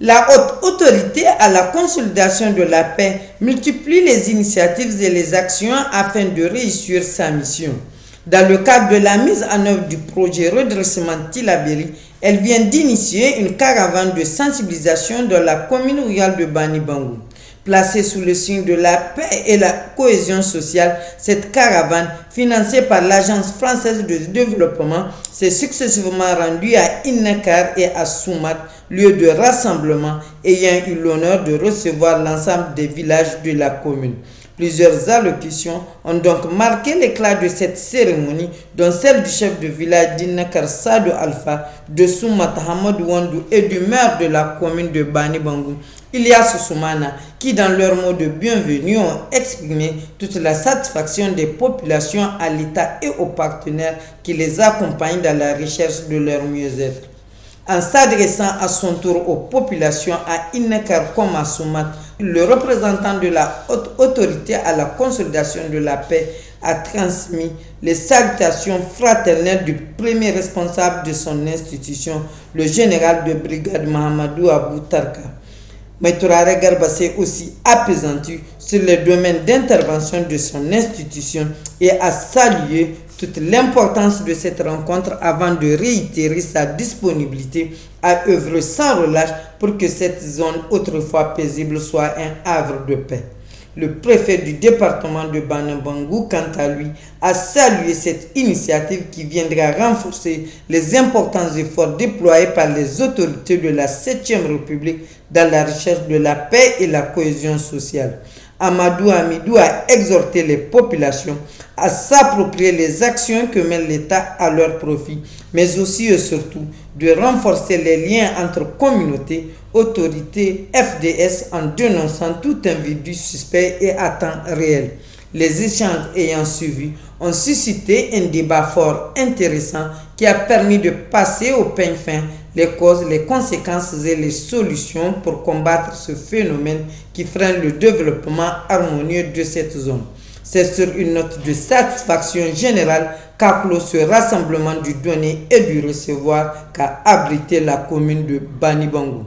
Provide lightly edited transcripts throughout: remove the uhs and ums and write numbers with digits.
La haute autorité à la consolidation de la paix multiplie les initiatives et les actions afin de réussir sa mission. Dans le cadre de la mise en œuvre du projet redressement Tillabéri, elle vient d'initier une caravane de sensibilisation dans la commune rurale de Bani Bangou. Placée sous le signe de la paix et la cohésion sociale, cette caravane, financée par l'Agence française de développement, s'est successivement rendue à Innakar et à Soumat, lieu de rassemblement ayant eu l'honneur de recevoir l'ensemble des villages de la commune. Plusieurs allocutions ont donc marqué l'éclat de cette cérémonie, dont celle du chef de village d'Innakar Sadou Alpha, de Soumat Hamadou Wandou et du maire de la commune de Bani Bangou, Ilyas Soumana, qui dans leur mot de bienvenue ont exprimé toute la satisfaction des populations à l'État et aux partenaires qui les accompagnent dans la recherche de leur mieux-être. En s'adressant à son tour aux populations à Innakar comme à Soumat, le représentant de la haute autorité à la consolidation de la paix a transmis les salutations fraternelles du premier responsable de son institution, le général de brigade Mahamadou Abou Tarka. Maïtourare Garba s'est aussi apaisanti sur les domaines d'intervention de son institution et a salué toute l'importance de cette rencontre avant de réitérer sa disponibilité à œuvrer sans relâche pour que cette zone autrefois paisible soit un havre de paix. Le préfet du département de Bani Bangou, quant à lui, a salué cette initiative qui viendra renforcer les importants efforts déployés par les autorités de la 7e République dans la recherche de la paix et la cohésion sociale. Amadou Amidou a exhorté les populations à s'approprier les actions que mène l'État à leur profit, mais aussi et surtout de renforcer les liens entre communautés, autorités, FDS en dénonçant tout individu suspect et à temps réel. Les échanges ayant suivi ont suscité un débat fort intéressant qui a permis de passer au peigne fin les causes, les conséquences et les solutions pour combattre ce phénomène qui freine le développement harmonieux de cette zone. C'est sur une note de satisfaction générale qu'a clos ce rassemblement du donner et du recevoir qu'a abrité la commune de Bani Bangou.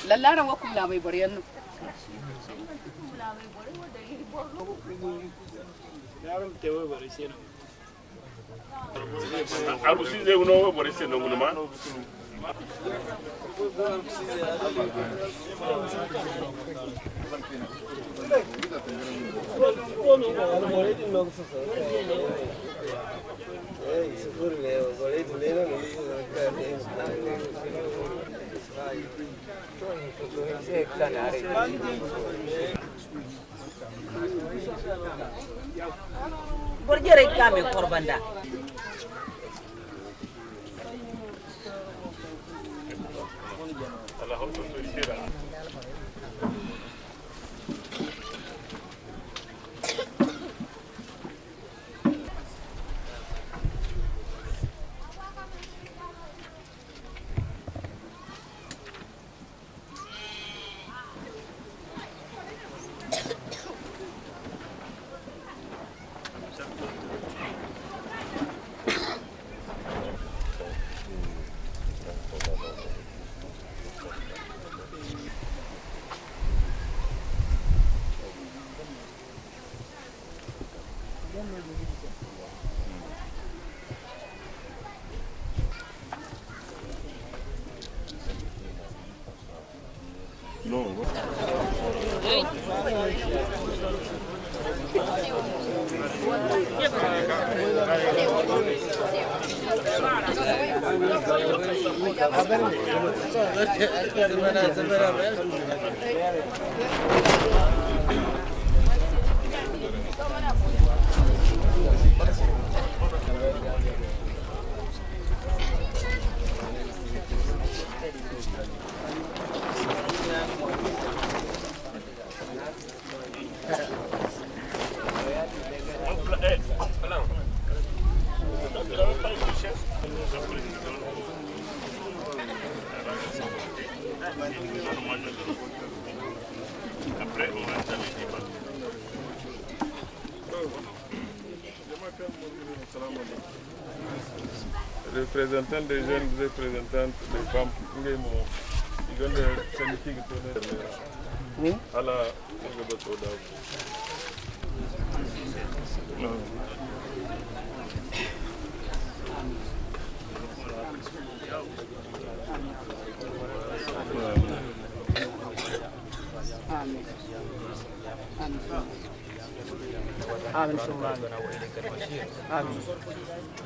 Lalara wa kula mai bari yannu yaron tewe bari sai abu si zai uno bari sai nan ma Borjere kame korbanda. Représentants des jeunes, représentantes des femmes, ils ont des syndiqués qui tournent à la آمين سبحان وإليك المصير آمين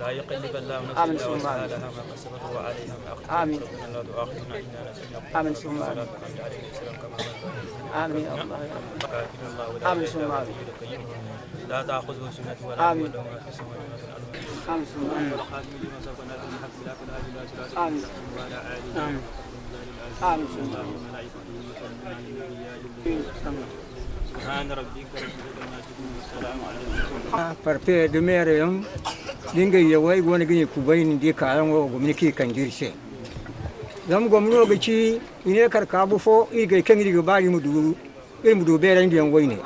لا يقلب الله نفسا إلا وسعها لها ما كسبت وعليها ما أخطأت آمين ربنا لا تؤاخذنا إن نسينا آمين سبحان عليه السلام كما آمين يا الله آمين سبحان لا تأخذه سنة ولا آمين له ما في السماوات وما في الأرض آمين سبحان والخاتم لما سبقنا به الحق لا كل هذه لا ثلاثة آمين وعلى آله آمين آمين سبحان وملائكته سبحان ربك رب parfait de merem dinga yawai wani gini kubayin di kayan wa gwamnati kan girse zam gwamnati ga ci ine karka bu fo iga kan riga bari mudu beren di wai ne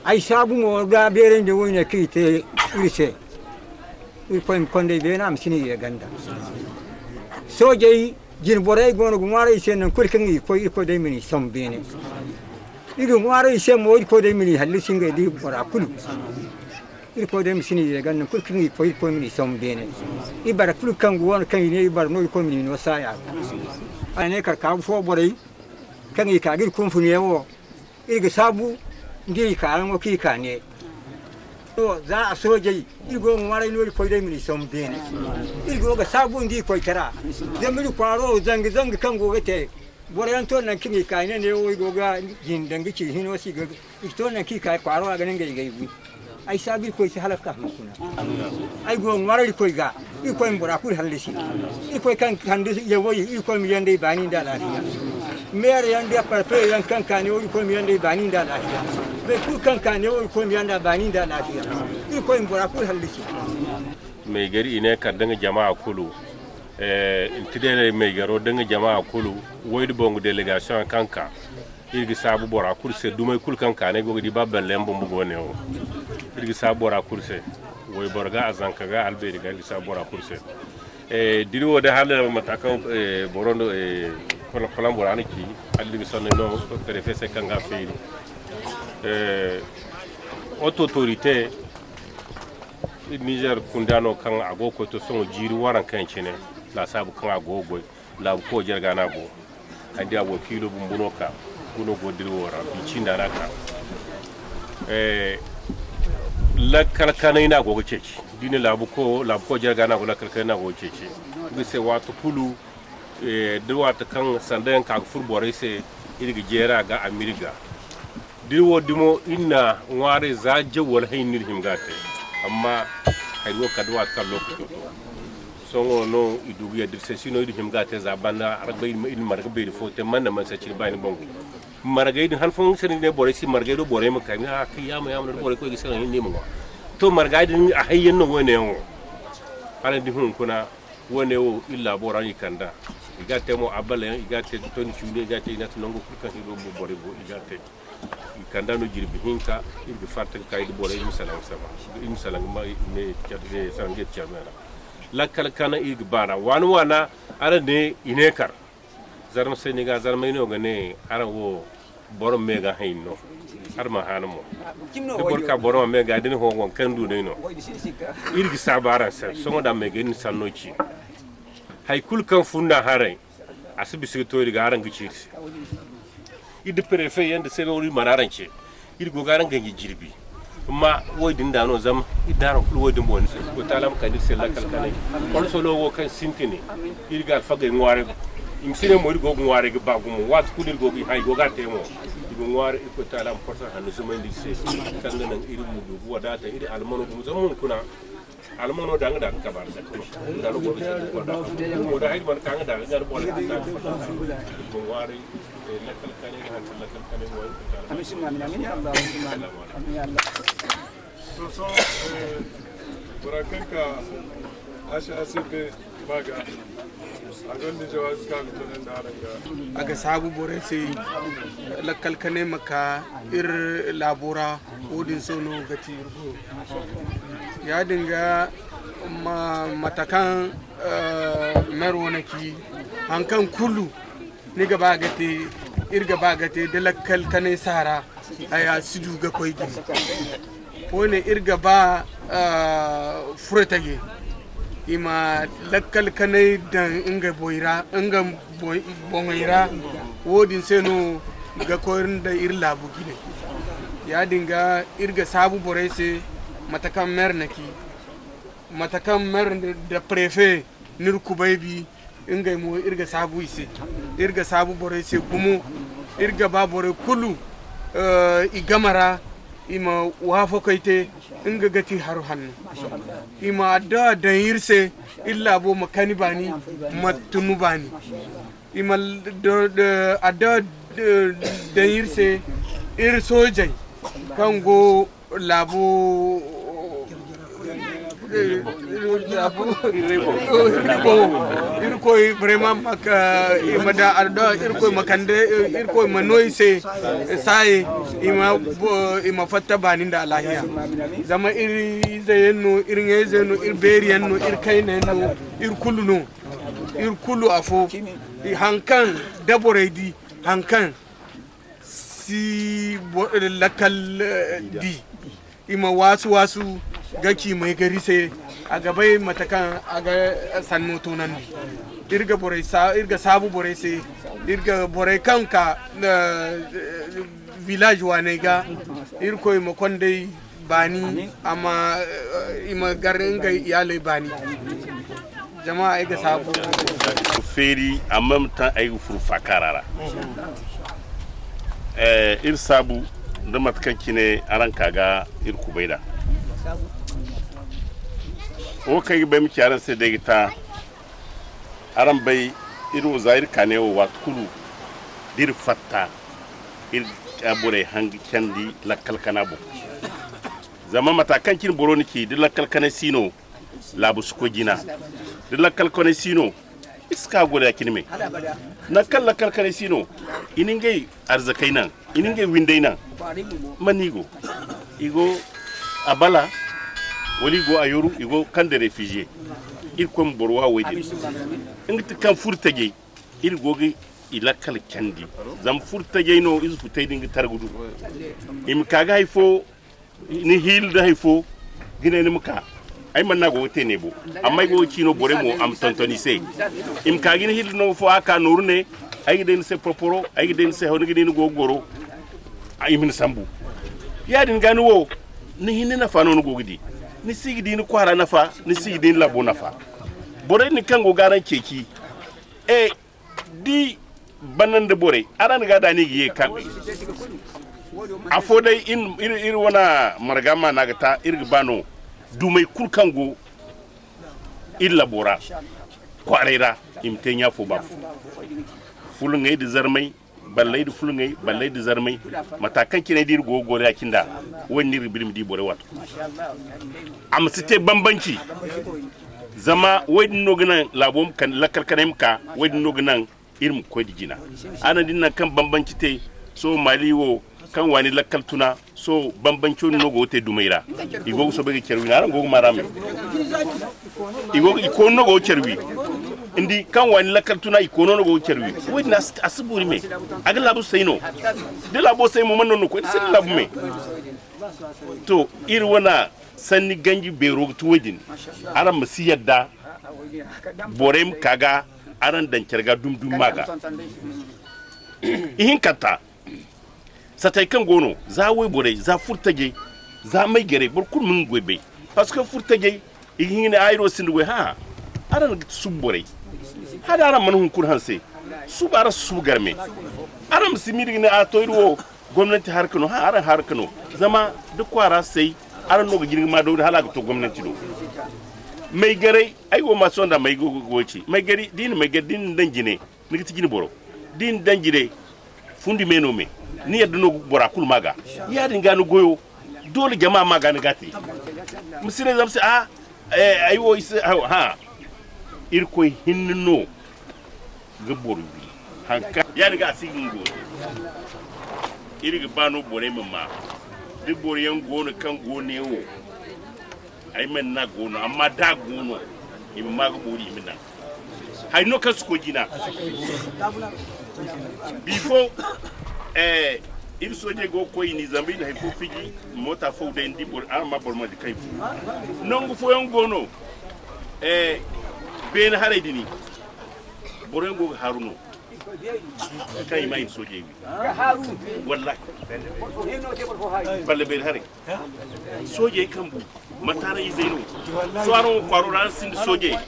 ai sabu mo ga beren di wai ne kite irse irkoin konde be na amsini ya ganda soje jin borai gono gumara ise nan kurkan ko dai mini som bene idu ngwaro ise mo ko de mini halli singa di bora kulu ko de misini de ganna ko kingi ko mini som bene ibara kulu kan won kan ne ibara no ko mini no saya ane kar ka fo borai kan yi ka gir kun fune wo iga sabu ndi ka an ki ka ne to za a soje igo ngwaro no ko de mini som bene igo ga sabu ndi ko tara de mini kwaro zang kan go gete boran to nan kimi kai ne o goga jin dangi ci hino si go to nan ki kai kwaro ga nan gai bu ai sabi ko si halaka kuna ai go ngara ko ga i ko mbora ku halisi i ko kan ye woyi i ko mi yande bani da lafiya mere yande parfe yan kan kan o ko mi yande bani da lafiya be ku kan kan o ko mi yanda bani da lafiya i ko mbora ku halisi mai gari ne ka danga jama'a kulu intidele mai garo danga jama'a kulu woyde bongo délégation kanka irgi sabu bora kurse dumay kul kanka ne gogi di babban lembo mbugo ne o irgi sabu bora kurse woy borga azanka ga alberi ga irgi sabu bora kurse diri wode halle matakan borondo kolam borani ki alli sonne no préfet kanga feeri autorité Niger kundano kan agoko to son jiri waran kan cine la sabu kan agogo la ko jerga na go andi abo kilo bumbuno ka kuno go diri wora bi cinda naka la kalkana ina go ceci dine la ko jerga na go la kalkana go ceci bi se watu pulu de watu kan sandan ka furbore se irgi jera ga ameriga dirwo dimo inna ngware za jawal haynir himgate amma haywo kadwa kallo songo no idugu ya dirse sino idu himgate za banda arba il marga be fote manna man sa ciri bani bongo marga idu han fon sene ne bore si marga do bore makka mi ha kiyama yamna bore ko gisa ni mo to marga idu a hayyen no wone o ala di hun kuna wone o illa borani kanda igate mo abale igate toni chuni igate ina tunongo kurkan hido bore bo igate kanda no jirbi hinka irbi fatta kaydi bore misalan sama misalan ma ne tiade sanget chamana lakal kana irbi bana wana ara ne inekar zarma seniga zarma ino gane ara wo boro mega hayno arma hanamo de borka boro mega den ho won kandu ne no irbi sabara sa songo da mega ni sannoci hay kul kan funna harai asibi sigto diga aran gichirsi idi préfet yanda sebe wori manaranche idi gogaran gangi jirbi amma woydin dano zam idaro kul woydin bon ko talam kadir sella kalkane on solo wo kan sintini idi gal fagay ngware imsine mo go ngware ga bagumo wat kudir go hay goga temo idi ngware ko talam porta hanu zuma ndi se kan nan idi mu do wadata idi almano dum zamun kuna almano danga da kabar da ko da lo go da hay man kanga da ngar bol da ngware lakal kane lakal kane mo ce sont pour quelqu'un HACP baga a gonda jawaz ka mutunan da haranga aga sabu bore sai lakkal kane maka ir labora odin sono gati irgo ya dinga matakan merwonaki hankan kulu ni gaba gate irga bagate da lakkal kane sara aya sidu ga koy gin wone irga ba furatage ima lakkal kane dan inga boira inga bongira wodin seno ga koyrin da irla bugine ya dinga irga sabu borese matakan mernaki matakan mer da prefet nir kubaibi inga mo irga sabu ise irga sabu borese gumo irga ba bore kulu igamara ima wafo kaite inga gati haru hannu ima da yirse illa bo makani bani matunu bani ima da yirse ir sojai kango labo irkoy vraiment maka imada arda irkoy makande irkoy manoy se sai ima fatta banin da alahiya zama iri zayenno irin zeno ir beriyanno ir kaynenno ir kullu afo hankan daboredi hankan si lakal di ima wasu gaki mai gari sai a gabai matakan a ga sanno tunan irga borai irga sabu borai sai irga borai kanka village wane ga irko ima kondai bani amma ima garin ga iyalai bani jama'a ai ga sabu feri amma mutan ai furfa karara ir sabu da matakan kine aran kaga irku baida o kai bai miki aran sai da gita aran bai iru zair kane o wat kulu dir fatta ir abure hangi kandi lakkal kanabo zama matakan kin boroniki dir lakkal kana sino labu suko gina dir lakkal kana sino iska gore kin me nakal lakkal kana sino iningai arzakai nan iningai windai nan manigo igo abala wali go ayoru igo kan da refugee il kom borwa wedi ingti kan furtage il gogi ilakal kandi zam furtage no is futay dingi targudu im kaga haifo ni hil da haifo gine ni muka ay man nago wote nebo amma go chino bore mo am tontoni se im kaga ni hil no fo aka nurne ay den se proporo ay den se hongi den go goro ay min sambu ya din ganu wo ni hinne na fa no go gidi ni sigidi ni kwara nafa ni sigidi ni labo nafa bore ni kango garan keki di banan de bore aran ga dani giye kambe afo dai in wana margama nagata irgbano dumai kurkango illa bora kwarera imtenya fo bafu fulungay de zarmai ballay de fulungay ballay de zarmai matakan kine dir gogore akinda wonni ribirim di bore wat am site bambanci zama wadin noginan labom kan lakal kanem ka wadin noginan irim ko dijina ana dinna kan bambanci te so maliwo kan wani lakal tuna so bambanci nogo te dumaira igo so bege cerwi na go marame igo iko nogo cerwi indi kan wani lakal tuna iko nogo cerwi wadin asburi me aga labu sayno de labo say mo manno ko sai labu me to iri wana sanni ganji bero tuwedin aran masi yadda borem kaga aran dan kerga dum maga ihin kata satay kan gono za we bore za furtage za mai gere burkul mun gobe parce que furtage ihin ne ayro sindwe ha aran subore hada aran manhun kun hanse subara sugarme aran simiri ne a toyro gwamnati harkano ha aran harkano zama duk kwara sai aran no girgi ma do hala to gwamnati do mai gare ai wo ma sonda mai goci mai gari din mai gari din danjine ni giti gini boro din danjire fundi meno me ni yadda no bora kul maga ya dinga no goyo dole jama'a maga ni gati musire zamsi ai wo isa ha irko hinno ga borbi hanka ya riga asigin go irga bano bore mamma duk bore yan gono kan gone wo ai men na gono amma da gono ibi ma ga bori mina hay no kasko gina before il soje go koy ni zambi na ko fiji mota fo de ndi bor arma bor ma di kay nongo fo yon gono ben hare dini bor yon go haruno kay may soje wi wallahi balle ben hare soje kambu matara izeno soaro kwaro ran sin soje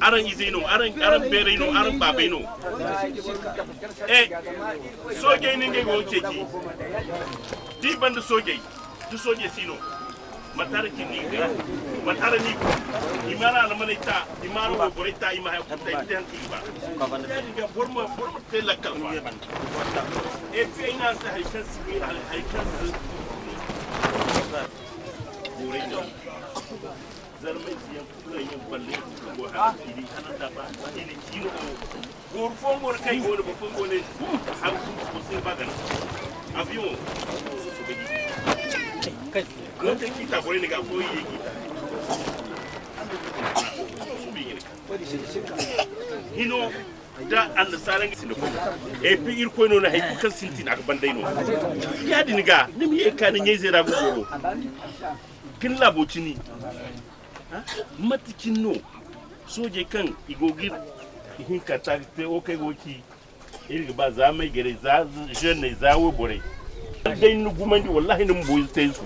aran izeno aran bereno aran babeno soje ninge go cheki di band soje du soje sino matara kini matara ni imara na manita imara go borita ima ha ko tay tan kiba ga borma te la kalwa fi ina sa haykan sibi al haykan borino zarmai siyan kula yin balle ko ha kiri ana da ba ini kino gor fongor kai woni bo fongole ha ko se bagana avion so be kai no te kita bore ne ga ko yi kita hino da Allah saran sinu ko e pi ir ko no na hay ko kan sintin ak bandai no ya diniga nim ye kan nyai zera go goro kin labocini matikin no soje kan igogir ihin kata te o kai goki irga ba za mai gare za jeune za wo bore dai nu gumandi wallahi nim boy te su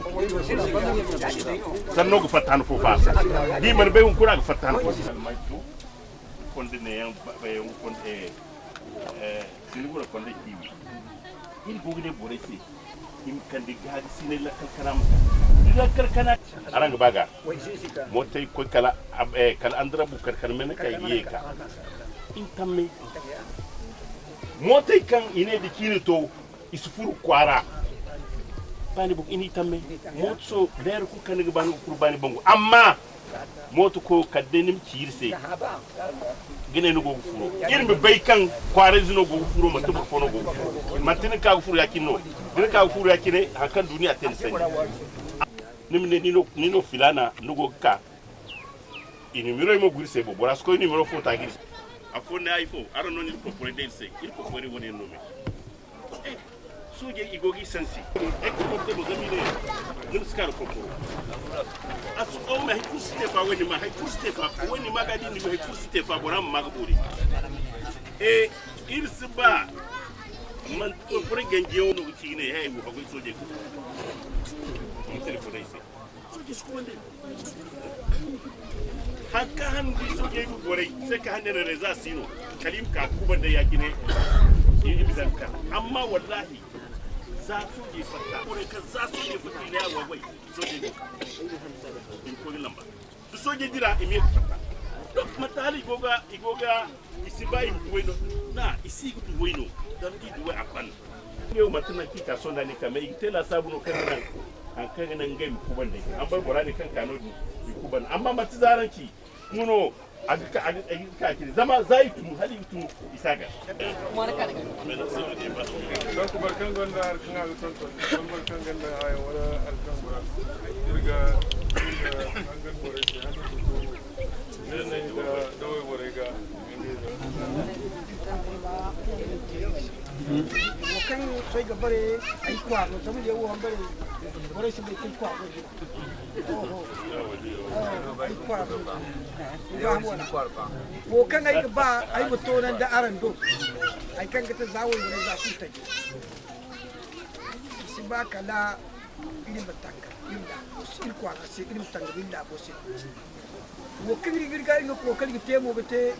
sanno go fatano fo fa di man be kura go fatano fo mai to konde ne yan ba yan konde sini go konde kiwi il gogide bore si im kandi gadi sine la kalkaram la kalkana aranga baga motay ko kala kala andra bu kalkan men kay yeka in tamme motay kan ine de kini to isfuru kwara bani bu ini tamme motso der ko kan ga bani kurbani bangu amma moto ko kaddenim cirse gine no go furo irbe bay kan kwara zino go furo matu ko fono go matin ka go furo yakino dina ka go furo yakine hakan duniya ten sen nimne nino filana nugo ka inimiro mo gurse bo borasko inimiro fo tagir afone aifo aro non il propone del se il propone woni nome suje igogi sensi e ko mo tebo zamine nim skar ko ko asu o me kuste fa woni ma hay kuste fa woni magadi ni me kuste fa boram magburi il siba man ko pour genje ono ci ne hay wo ko suje ko telefone ici suje skonde hakka han di suje bu bore se ka hanere reza sino kalim ka kuba da yakine yi bidan ka amma wallahi za su je fata kore ka za su je fata ne wa wai suje ne ko lamba su suje dira imi fata donc matali igoga isibai bueno na isi gudu bueno dan di duwe apan ne matana kita sonda ne kame itela sabuno kan an kan nan gai kuban da an bar borani kan kano di kuban amma mati zaranci muno agika kiri zama zai tu hali tu isaga donc barkan gonda har kan ga tonton barkan gonda ay wala alkan gura dirga an gan bore shi hali to ne da doy bore ga kan sai ga bare ai kwa no tamu je wo bare bare shi bai kwa ba ai kwa wo kan ai ba ai muto nan da aran do ai kan ga ta zawo ne za su ta si ba kala ini bataka inda il kwa ka se ini tanga binda bo se wo kan girga ino ko kan gi temo bete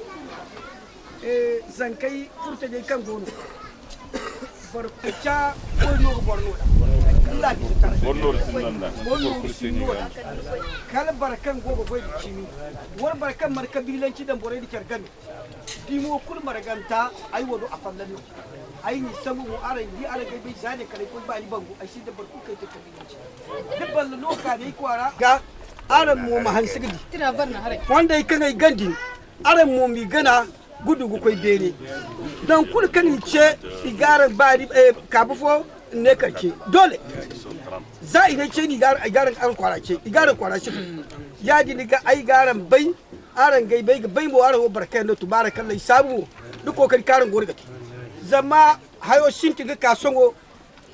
zankai furta je kan gono barkucha borno Allah ki tare borno sinanda kala barkan gogo boy chimi war barkan marka bilanci dan bore di kargan dimo kul maraganta ai wodo afallano ai ni samu mu aran di ara gai bai zane kare kun ba ni bangu ai shi da barku kai ta kabilanci dabban loka ne kwara ga aran mo mahan sigidi wanda yake ngai gandi aran mo mi gana gudu gu koy bene dan kul kan ce igaran bari kabufo ne karke dole za ina ce ni igaran an kwara ce igaran kwara ce ya di ga ai garan bai aran gai bai mo aran barkai no tubarakallah sabu duk kokari karan gorgati zama hayo shinki ga kasongo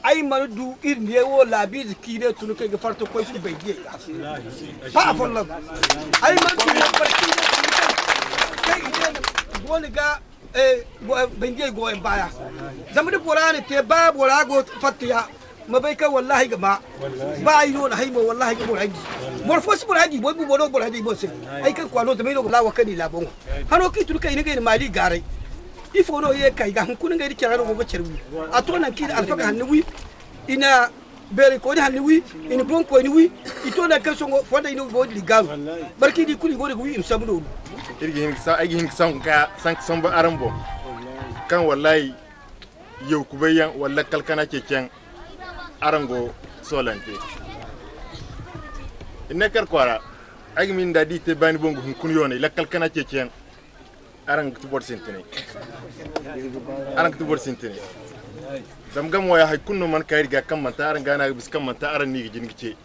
ai manudu irin ne wo labi ziki ne tunu kai ga farto koy su bai die ba fallan ai manudu barkai ne kai idan wani ga ban je goyen baya zama da bora ne te ba bora go fatiya ma bai kai wallahi ga ma ba yi no haimo wallahi ga bora ji morfo su bora ji bo bu bodo bora ji bo se ai kan kwalo da mai no lawa kani labon hano ki turu kai ne ga mali garai ifo no ye kai ga kun ga dike ran go cerwi a to nan ki da alfaka hannuwi ina bere ko ni hannuwi ina bon ko ni wi ito na kan so fonda ino bo ligaru barki di kuli go de wi im samudo irgin sa agin san ka san san ba arambo kan wallahi yau kubayyan wallahi kalkana keken arango solante inna kar kwara agi min dadi te bani bongo hun kun yone la kalkana keken arang tubor sintene zam gam waya hay kunno man kayri ga kam man ta arang gana bis kam man ta aran ni gin gice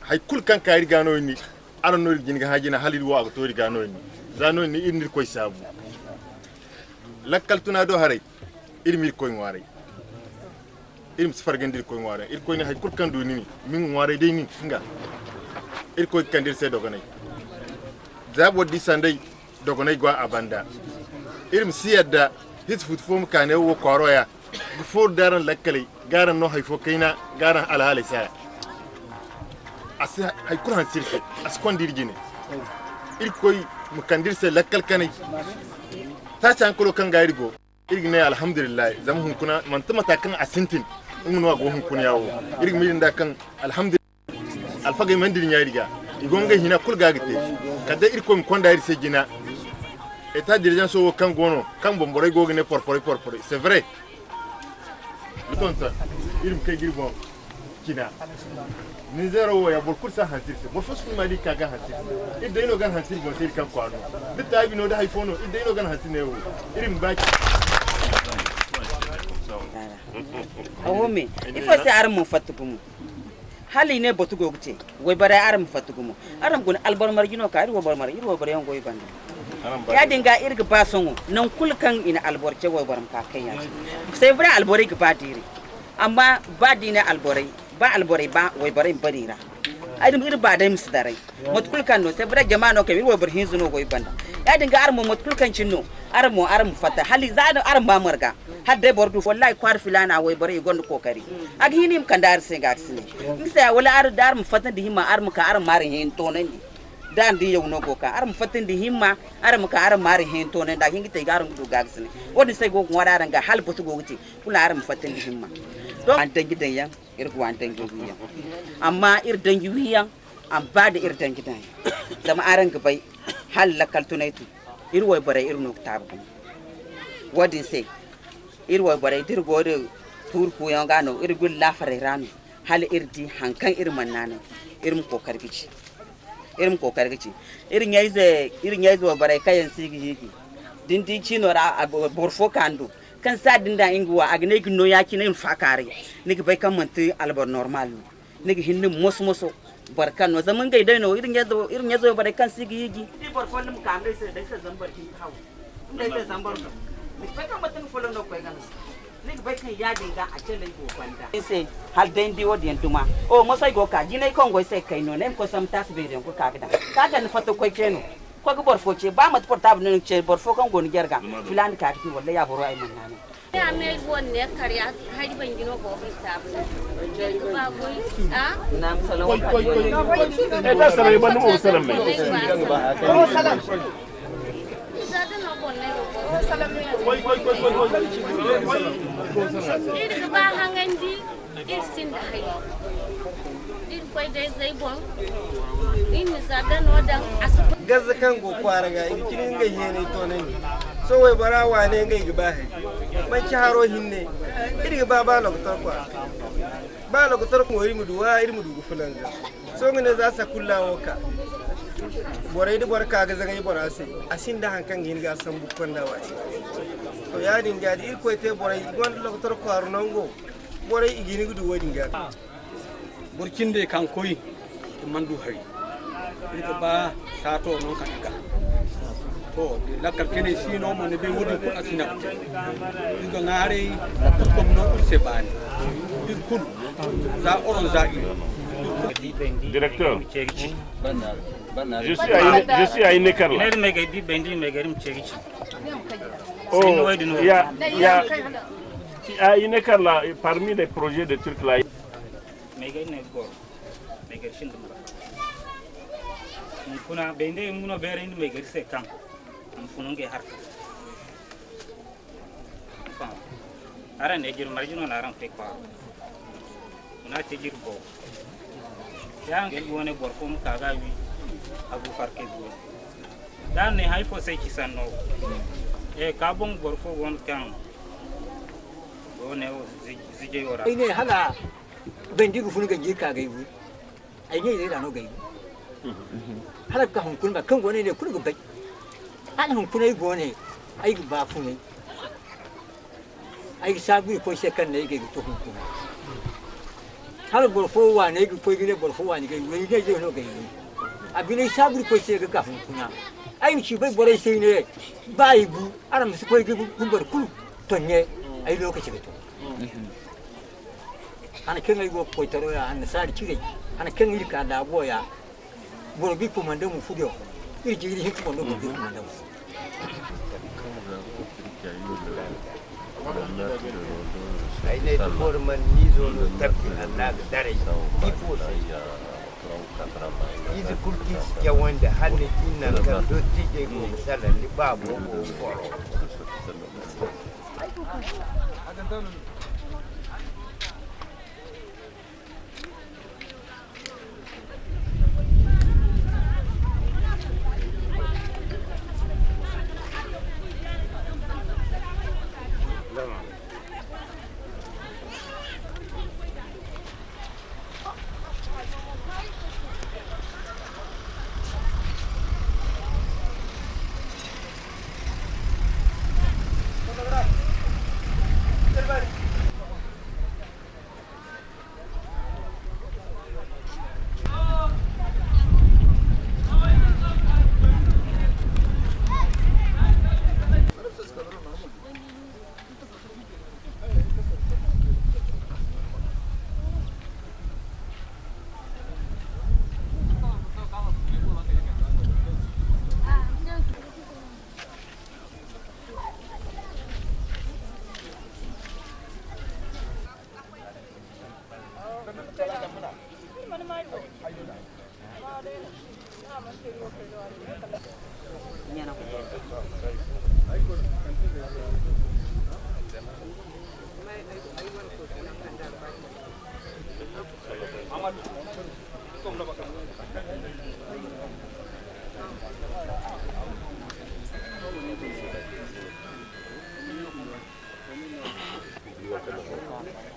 hay kul kan kayri ga no ni aran no gin ga hajina halil wa to ri ga no ni za no ni irnir koy sabu lakkal tuna do haray irmir koy ngware irim sfargandir koy ngware ir koy ni hay kul kan do ni min ngware de ni nga ir koy kandir se dogonay zabo di sandai dogonay gwa abanda irim siyadda hit futfum kane wo koroya before daran lakkale garan no hay fo kaina garan ala halisa asa hay kuran sirke as kondir jine ir koy mu kandir se lakkal kanai ta can kolo kan gairi go irgne alhamdulillah zam hun kuna man tamata kan asintin mun wa go hun kun yawo irg mi da kan alhamdulillah alfagay man dir nyaari ga igonga hina kul gagite kada ir ko mi konda ir se jina état dirigeant so kan gono kan bombore go ne porpore c'est vrai le tonta irim kay gir bon kina ni zero ya bol kursa hansir se bol fosku mali kaga hansir idde no gan hansir bon sir kan kwano bitta bi no da hayfono idde no gan hansir ne wo irim ba Ohome, il faut se armo fatugumu. Hali ne botugo gute, way bare armo fatugumu. Aram gon albar margino ka irwo bar mar irwo bare yon goy bande. Ya dinga irga basongo nan kulkan ina alborce way baram ka kai ya. C'est vrai albore ga badiri. Amma badine albore, ba albore ba way bare barira. Adim ir ba dai musdarai. Mot kulkan no c'est vrai jama'a no ka irwo bar hinzu no goy banda. Ya dinga armo mot kulkan cinno. Armo fata hali zado armo marga. Hadde bordu wallahi kwar filana way bare gondo kokari ak hinim kandar senga aksine misa wala ar dar mu fatan di himma ar mu ka ar mari hen tonandi dan di yow no goka ar mu fatan di himma ar mu ka ar mari hen tonandi da hingi tay garu du gaksine wodi say go ngwara nga hal botu goguti kula ar mu fatan di himma don an tangi den yan ir ko an tangi wiyan amma ir dangi wiyan am bada ir dangi dan dama aran ga bay hal lakal tunaitu ir way bare ir no tabu wodi say irwa bare dirgo de turku yangano irgul la fare rami hal irdi hankan irman nan irin kokargici irin yayize bare kayan sigi higi dindi chino ra borfo kando kan sa dinda ingwa agne gno yaki ne fakare nigi bai kan manti albor normal nigi hinni mosmoso barkan no zaman gai dai no irin yazo bare kan sigi higi di borfo lim kamre se dai se zambar ki hawo dai se zambar bai kan matan folon no koy ganas nik bai kan ya dinga a cele go kwanda sai hal den di wodi entuma o mo sai go ka jinai kon go sai kai no nem ko sam tas be den ko ka gida kaga ni fato koy keno ko go borfo ce ba mat portable no ce borfo kan go ni gerga filan ka ki wallahi ya boro ay man nane ya me won ne kariya hay ban gino go portable ba goy a nam salam koy da salam ban mo salam me o salam ir ba hangandi ir sin da hay ir koy dai zai bon in zaga no dan asuba gazza kan go kwara ga ikinin ga hene to nan so wai barawa ne ga giba hay man ci haro hinne ir ga ba lo to kwa ba lo ko tor ko iri mudu wa iri mudu fulanga so ngene za sa kullawo ka borai da barka ga zagai bora sai asin da hankan yin ga san bukon da wai to ya dinga di ko te borai gon lo tor ko arunango borai igini gudu wodin ga burkin de kan koyi mandu hari ita ba sato non kan ga to la kalkene sino mo ne be wodi ko asina diga ngare ko no se bani dikul za oron za Directeur, je suis à Inekar là. Oh, il y a à Inekar là, parmi les projets de trucs là. Kuna bende muno bere ni megari se kan fununge harka fa ara ne jiru marjuno na ran fe kwa una te jiru bo yang gel wone bor fum kaga wi abu farke bo dan ne hay fo se kisanno e ka bon bor fo won kan wone o zije ora ine hala bendi gu fununge jika ga wi ai ne da no ga wi hala ka hun kun ba kan gone ne kun gu bai hala hun kun ai gone ai ba fune ai sabu ko se kan ne ga to hun kun hala bor fo wa ne ga ko gine bor fo wa ne ga wi ne je no ga wi abine sabu ko se ga hun kun ai ci bai bore sai ne bai bu ara musu ko ga gu bar kulu to ne ai lokaci ga to ana kan ai go ko taro ya an sa ci ana kan yi ka da boya Borbi komanda mu fudio iri jiri hin komanda mu komanda mu ai ne por man ni zo no tapi Allah da dare ifo izi kulki ya wanda hanne kinnan kan do tije ko misalan ni babu ko foro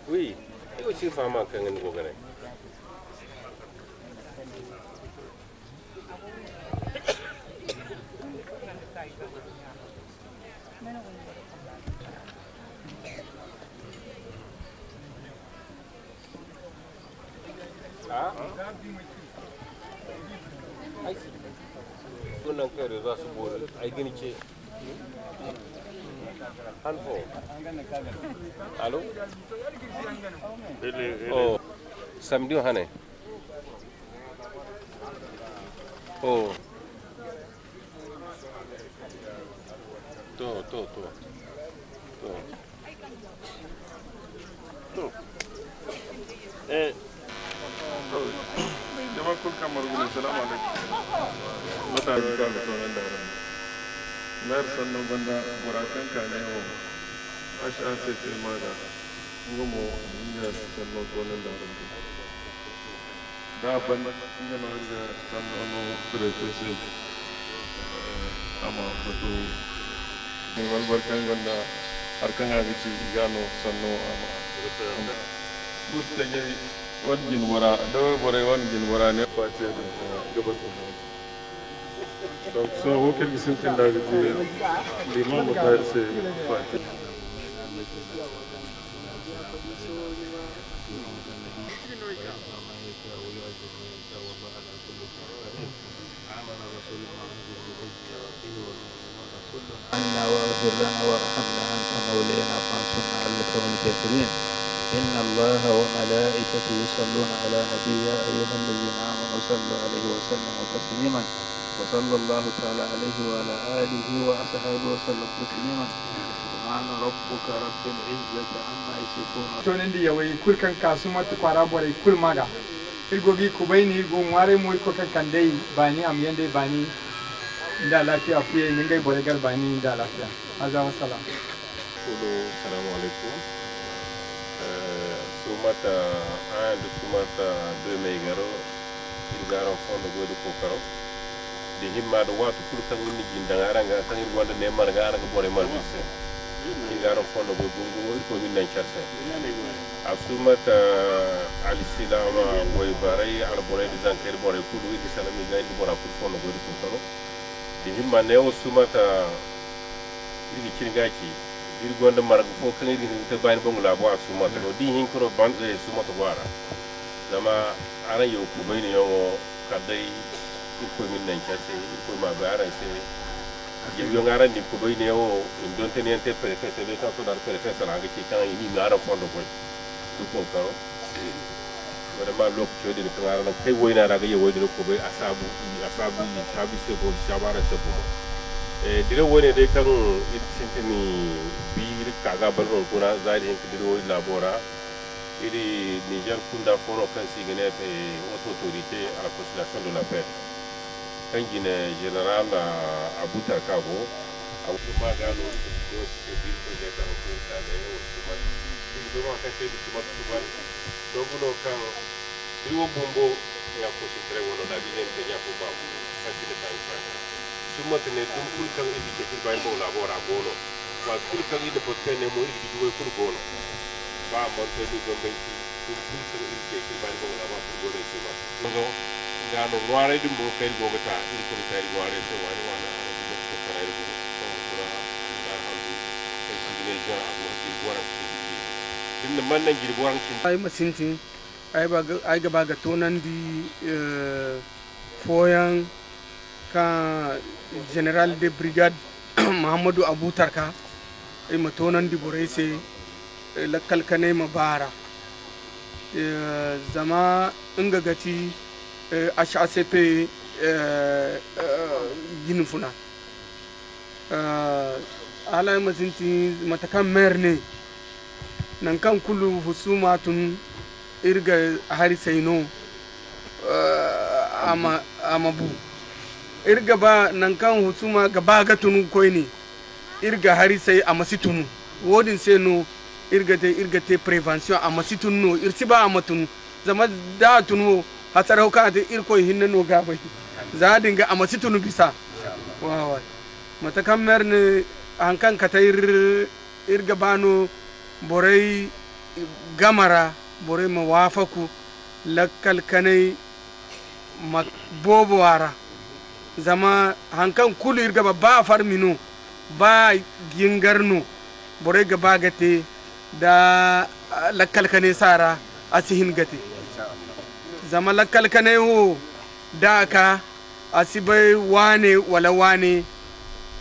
Oui, il y a aussi une femme qui a un gros gars. Ah? Wannan kai da za su bori ai gani ce hanfo alo oh samedi hane oh to jama kul kamar gulu salamu alaikum mata da tonan da ran mer sannan banda burakan ka ne o asha sai ma da ngomo inda sannan tonan da ran da ban inda ma da sannan no protese ama wato wal barkan ganda harkan abiti gano sanno ama mutta je wan jin wara do bore wan jin wara ne fati gaba donc so wo kel gisin tin da ji l'imam ta se fati عنا واغفر لنا وارحمنا أنت مولانا فانصرنا على القوم الكافرين إن الله وملائكته يصلون على نبي يا أيها الذين آمنوا صلوا عليه وسلموا تسليما وصلى الله تعالى عليه وعلى آله وأصحابه وسلم تسليما سبحان ربك رب العزة عما يصفون tonendi yawai kulkan kasuma tukwara bore kulmaga irgogi kubaini irgo ngware moy ko kan kandai bani am yande bani da lafiya kuye ningai bore gar bani da lafiya azza wa salam assalamu alaikum sumata and sumata de meigaro irgaro fondo godo ko karo di himma do watu kulkan ni jinda aranga kan irgonda ne marga aranga bore marbise irgaro fondo go gungu ko min nan charse asumata ali silama boy barai al bore di zanker bore kudu di salami gandi bora ko fondo godo ko karo di himma ne o sumata iri kirgaki iri gonda marga fo kan iri te bayin bongula bo asumata do di hin ko bande sumata wara dama ara yo ko bayni yo kadai ko min nan kase ko ma bara se yo ngara ni ko bayni yo don tenente prefete de ta to dar prefete la ga ki kan ni ngara fondo ko ko karo wala ma lok jodi de ngara na kai woina daga yo wodi ko bay asabu ni sabi se ko shabara se ko dire woni de kan itintini bir kaga balon kuna zari hen kidiro labora iri Niger kunda foro kan sigene pe autorité à la consultation de la paix kan gine général Abouta Kabo awu ma gano do ci bir projet ta ko ta ne o suma do ma ka te suma tuban do bulo kan riwo bombo ya ko ci tre wono da bilen te ya ko ba fa ci de tan fa suma tene dum kul kan idi ke kul bay bo labora gono wa kul kan idi potte ne mo idi do kul gono ba mo te du gombe ci dum kul kan idi ke kul bay bo labora kul gono ci ma no ngano noire dum bo fel bo ta idi ko fer noire te wani wana ala dum ko faray bo ko sura da hamdu e ci ne ja abu di boran ci din ne man nan gir boran ci ay masintin ay ga baga tonan di foyan ka general de brigade Muhammadu Aboutar ka ay matonan di borese la kalkane mabara zama inga gati HACP ginfuna ala mazinti matakan merne nan kan kulu husumatun irga harisaino amabu irga ba nan kan husuma gaba ga tunu koyni irga harisai amasitunu wodin sai no irga te prevention amasitunu no irsiba amatunu zama da tunu hatsar hauka ta irko hinna no gabai za dinga amasitunu bisa wawa matakan merne hankan kata irga bano borai gamara borai mawafaku lakkal kanai bobo wara zama hankan kulu irga ba farminu ba gingarnu borai gaba gate da lakkal kanai sara asihin gate zama lakkal kanai ho da ka asibai wane wala wane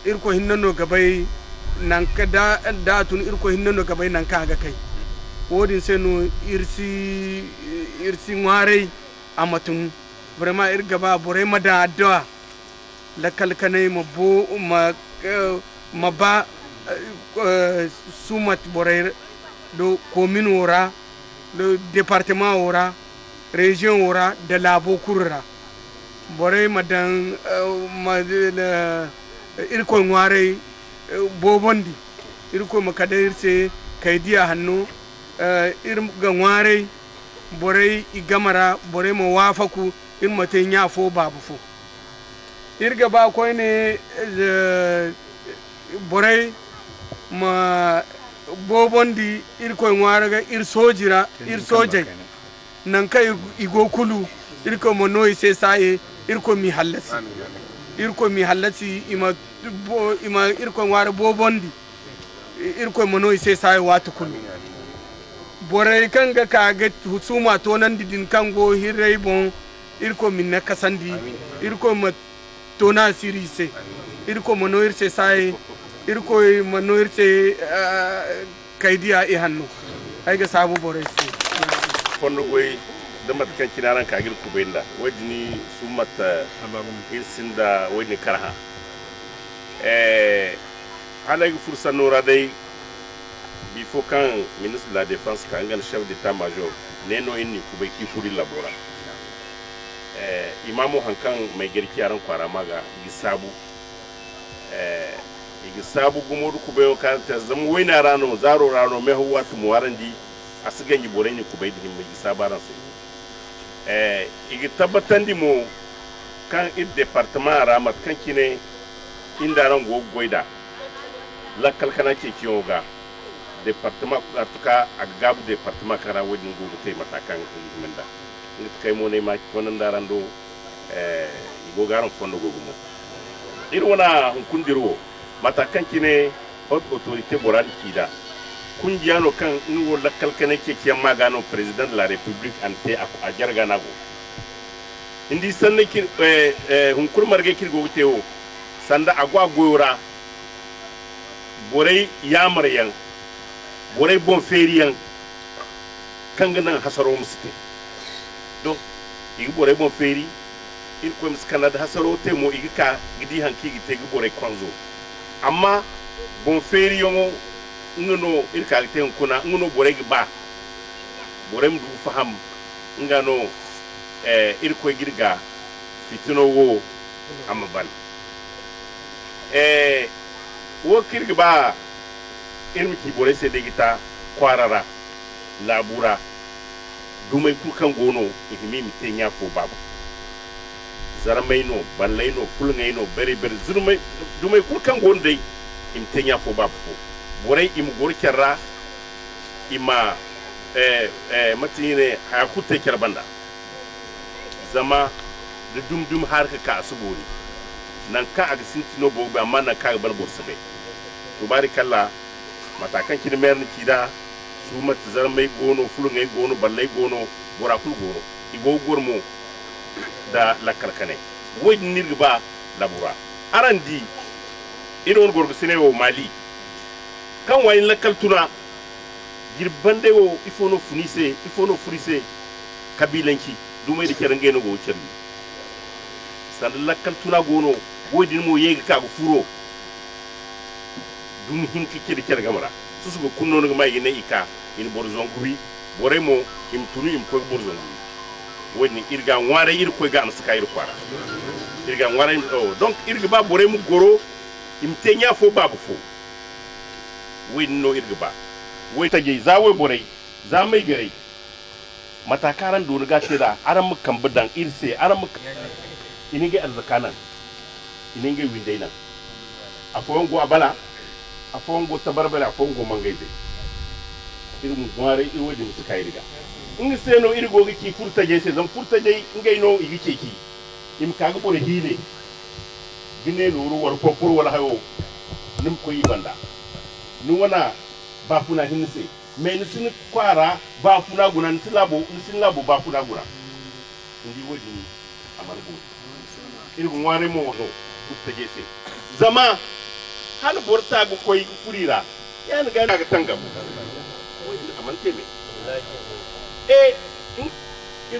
irko hinnano gabai nan ka da tun irko hinnano gabai nan ka ga kai wodin sai no irsi ngware amatun vraiment irga ba bore mada adwa la kalkanai ma ba sumat bore do commune ora do département ora région ora de labo kurra bore madan irko ngware bobondi irko makadir se kaidiya hannu irga ngware bore igamara bore mo wafaku in mate nyafo babu fo irga ba ko ne bore ma bobondi irko ngwaraga ir sojira ir sojai nan kai igo kulu irko mono ise sai irko mi hallasi ima irko ngwara bobondi irko mono ise sai watu kulu borai kanga kaga husuma to nan didin kango hirrai bon irko minna kasandi irko ma tona siri se irko mono irse sai irko mono irse kaidiya e hannu ai ga sabu borai se fondo goy da matkan kinaran kagir kubenda wajini sumata irsinda wani karha halagi fursa nora dai bifo kan ministre de la défense kangan chef d'état-major neno inni kubai kifuri labora imamu hankan mai girki yaran kwara maga igisabu gumodu kubayo ka ta zama waina rano zaro rano mai huwa tumuwarandi asigan yi bore ni kubai da himmi isabaran sai igi tabbatan di mo kan il département ramat kan kine inda ran go goida la kalkana ke kiyo ga département atuka agabu département kara wodin go te matakan minda nit kay mo ne ma konan darando go garan fondo go gumo irwana hunkundiro matakan kine haute autorité borali kida kunjiyano kan nuwo lakkal kane ke kiyan magano president de la république ante a jarga nago indi sanne ki hunkur marge kirgo tewo sanda agwa goyora borei yamaryan borei bon feriyan kanganan hasaro muste donc igi borei bon feri il ko miskana da hasaro te mo igi ka gidi hanki gite igi borei kwanzo amma bon feri yongo ngono irka te kuna ngono boregi ba borem du faham ngano irko girga fitino wo amabal wo kirga ba irmi ki bore se de gita kwarara labura dumai kukan gono ihimi mitenya ko babu zarmaino ballaino kulngaino bere zurmai dumai kukan gono dai imtenya ko babu ko borai im gorkerra ima matine ha kutte kerbanda zama da dum har ka asubori nan ka aga sintino bobe amma nan ka bar borsabe to barikalla matakan kin mer ni kida su mat zarmai gono fulungay gono ballai gono borakul gono igo gormo da lakalkane wajin nirba labura arandi iron gorgo sinewo mali kan wayin lakal tuna girbande wo ifono funise ifono furise kabilanki dumai da kerange no go cerni san lakal tuna gono wodin mo yega ka go furo dum hinki kede kede gamara susu go kunno no mai ne ika in borzon gubi boremo im tunu im ko borzon gubi wodni irga ngware ir ko ga am saka ir kwara irga ngware donc irga ba boremu goro im tenya fo babu fo no irgba wai tage zawai borai za mai gare matakaran da riga ce da aran mukan bidan irse aran mukan ininge arzakanan ininge windainan akwai go abala akwai go tabarbala akwai go mangaide irin gware iwajin su kai riga in sai no irgo giki furtaje sai zan furtaje ngai no igike ki im kaga bore hile gine no ruwar kokor wala hayo nim ko yi banda ni wana bafuna hinse me ni sin kwara bafuna guna ni sin labo bafuna guna ndi wodi ni amargo irgun ware mo no kutte jese zama hal borta go koy furira yan ga ga tanga wodi amante me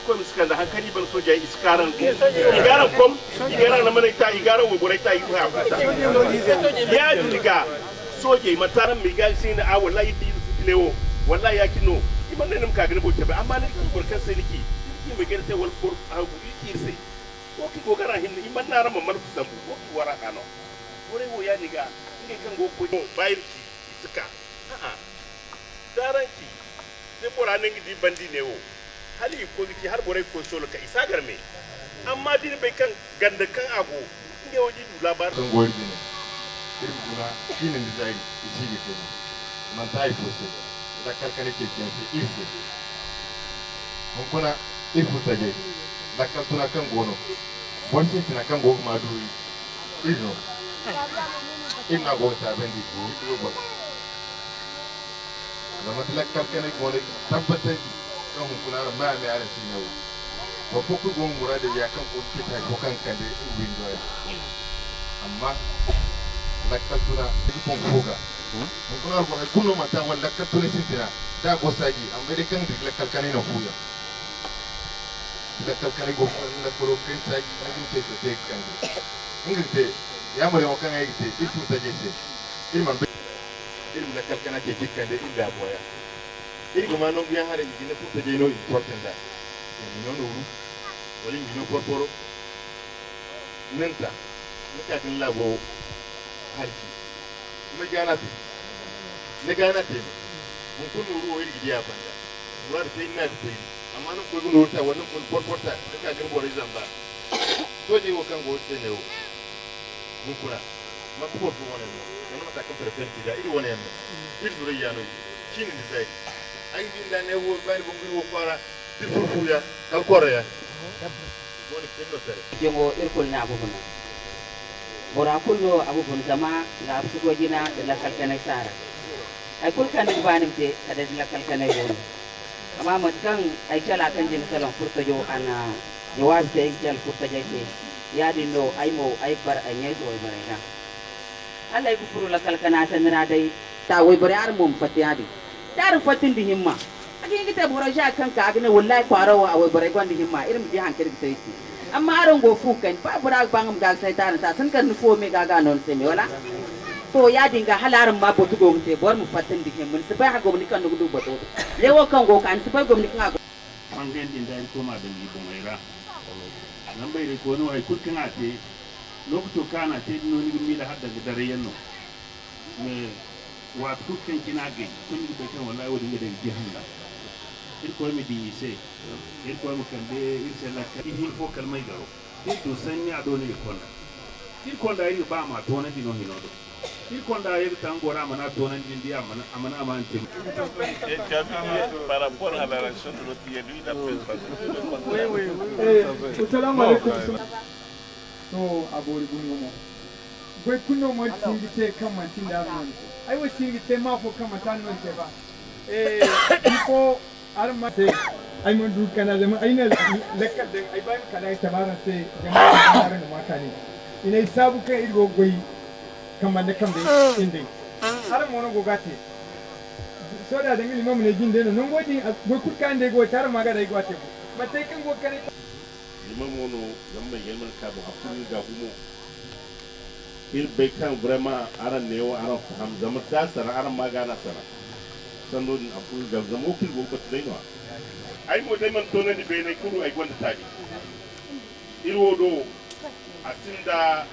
ko miskanda hankali ban soja iskaran igaran kom igaran na mana ta igaran wo borai ta yi ha ya diga soje mataran mi ga sai na a wallahi lewo wallahi ya kino iman nan ka gane boke ba amma ne ki burkan sai niki ki mai gane sai wal por a guri ki sai ko ki gogara hin iman na ran mamar ku sambu ko ki wara kano wore wo ya niga ngai kan go ko bayir ki suka a daranki sai bora nan gidi bandi ne wo hali ko ki har bore ko solo ka isa garme amma din bai kan ganda kan ago ngai waji du labar kan goyi ne irin kuma shine design shi ne mantai fosse la calcane che tiene il non kuna il futaje la caltuna kan gono bonse tina kan go ma du ino inna go ta bendi du go la matla calcane gono tabbata kan kuna ma me ala sinawo wa poku go murade ya kan ko kita ko kan kan de windo amma la caltuna ko foga mun kuna ko kuno mata wala caltuna sintina da go saji american de la calcane no fuya la calcane go la ko ken saji ngin te te kan ngin te ya mo kan ay te itu ta jese ilman il la calcane ke dikande illa boya il go manon bien hare dina fu te no importanda ni non uru wali ni no porporo nenta nika tin labo harki ne gana te mun kun uru o ilgi ya banda murar sai na te amma nan ko gun ta wannan kun porporta daga gan bore zamba to je wo kan go te ne o mun kula ma ko to wannan ne mata kan perfect da iri wannan ne iri dure ya no kin ni sai ai din da ne wo bani bungu wo fara dirfu ya kal kore ya woni kendo tare jengo irkul na abubuwan bora kullo abubuwan zama ga su gojina da la kalkana sara ai kul kan banim te kada la kalkana woni amma matkan ai kala kan jin salon furta jo ana jawab te jal furta jake ya dindo ai mo ai bar anyai do barena Allah ya kufuru la kalkana sanira dai ta wai bare ar mum fatiyadi dar fatin di himma agi ngite bora ja kan ka agne wallahi kwarawa awai bare gondi himma irin ji hankali sai amma aron go fu kan ba bura bangam gal sai tan sa sun kan fo me gaga non sai me wala to ya dinga halarin ma botu go mte bor mu fatin di himma sai ba ha go ni kan du boto lewo kan go kan sai go ni kan an den din dai ko ma da ni bo mai ra nan bai ko no ai kulkin ate lokto kana te no ni mi da hadda da dare yanno me wa kulkin kinage kun ni bai kan wallahi wodi ngade jihanda il ko mi di se il ko mo kan de il se la ka il faut kalmay garo il to sanni adoni il konda il ba ma to na dino hinodo il konda il tangora mana to na dindi amana amante et par rapport à la réaction de l'autre il lui d'après oui assalamu alaikum to abori bunno goy kunno mo singite kama tinda non ai wo singite ma fo kama tan non te ba ko arma te ai mun du kana zama ai na lakkar da ai ban kana tabara sai jama'a da mutane ina sabu kai irgo goyi kamar da kan da inde har mu no gogate so da dangi limamu ne jinde no non godi go kurkan de go tar maga da go te matai kan go kare limamu no yamba yelman ka ba hakuri ga humo il bai kan vraiment aran ne wa aran faham zama ta sara aran magana sara sando din afu ga zamo kil go ko dai no ay mo dai man to na di be ne kuru ay gonda taji irwo do asinda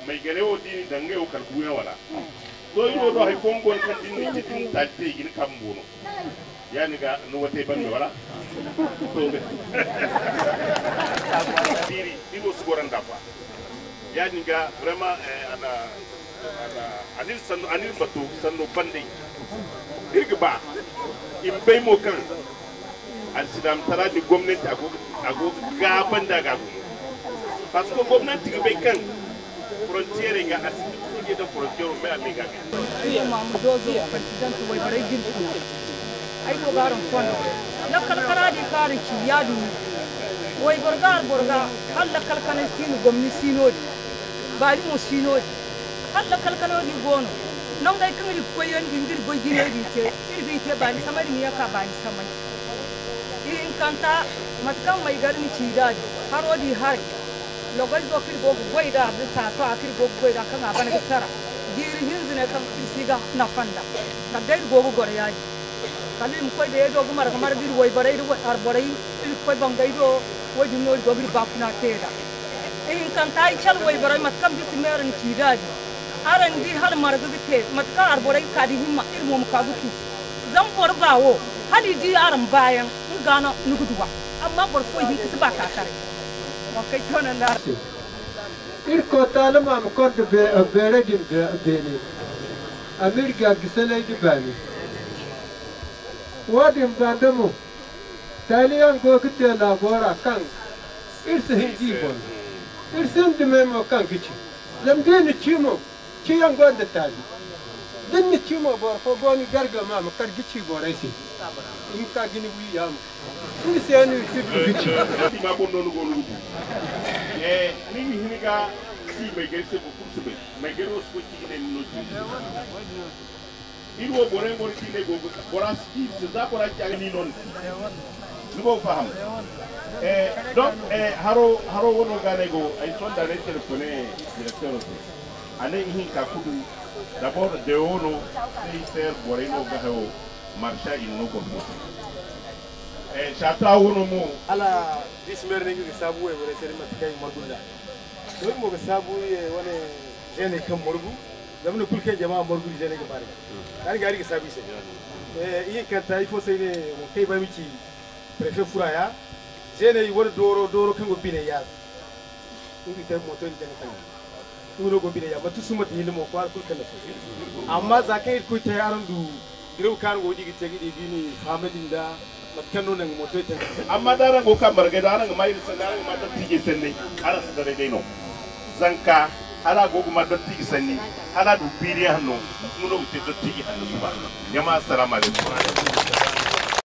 mai gare o dini dange o karbuya wala to irwo do hay kongo kan din ni tin taji gin kambono yani ga no wote ban me wala to be diri dibo sugoran dafa yani ga vraiment ana anil batu sanno bande irgba imbay mo kan alsidam tara di gwamnati ago gaban da gago parce que gwamnati ga bai kan frontiere ga asibiti da frontiere mai amiga ga mamu dozi a president wai bare girki ai ko garan fondo la kalkara di karin ki yadu wai borga alla kalkana sinu gwamnati sinodi bari mo sinodi alla kalkana di gono non dai kan ri koyen dindir boy gine di te irbi te bani samari ni yaka bani samai in kanta matkan mai garin ci daji har wadi har logal do kir go boy da da ta to akir go boy da kan abana ga tara giri hinzine kan siga na fanda ka dai go go gore yaji kalim koy de do gumar kamar bir boy bare do ar bare il koy bangay do wadi no go bir bapna teda in kanta ai chal boy bare matkan bi meran ci daji aran di har marga bite matka arborai kadi himma ilmu mukabutu zan borgawo hali di aran bayan ngana nuguduwa amma bor ko hin kisba ka kare okay tona na ir ko talama am ko de bere dim bene Amerika gisalai di bani wadin bandamu taliyan ko kite labora kan irse hindi bon irse dimemo kan kici zamdeni chimo ciyan godda tali dinni chimo bor ko goni garga ma kar gici boraisi in ka gini wi yam ni seni gici ma bon non go lu ni hiniga si be gese ko kurse be gero ko ci ne no ci il wo bore ngor ci ne go bora ski se za ko ra ci ni non ni bo faham donc haro wono gane go ay son da ne telefone directeur ane hin ka kudu d'abord de ono ministère bore no ga ho marcha il no ko chata wono mo ala dismer ne ngi sabu e wala seri mat kay magulla do mo ga sabu e wala jene kam morgu zamne kulke jama'a morgu jene ga bare kan gari ga sabu se yi kan ta ifo sai ne kai ba miki préfet furaya jene yi wala doro kan go bine ya ngi tay mo to jene kan ngoro go bine ya batu sumati hilmo ko al kulkan so amma zakai ku tay arandu direw kan go digi tegi di bini famadinda kanu nan moto ta amma dara go kan barga dara ga mai sanar ma da tije sanne ara sa dare dai no zanka ala go ma da tije sanne ala du biri hanno mun do te da tije hanno ba jama'a assalamu alaikum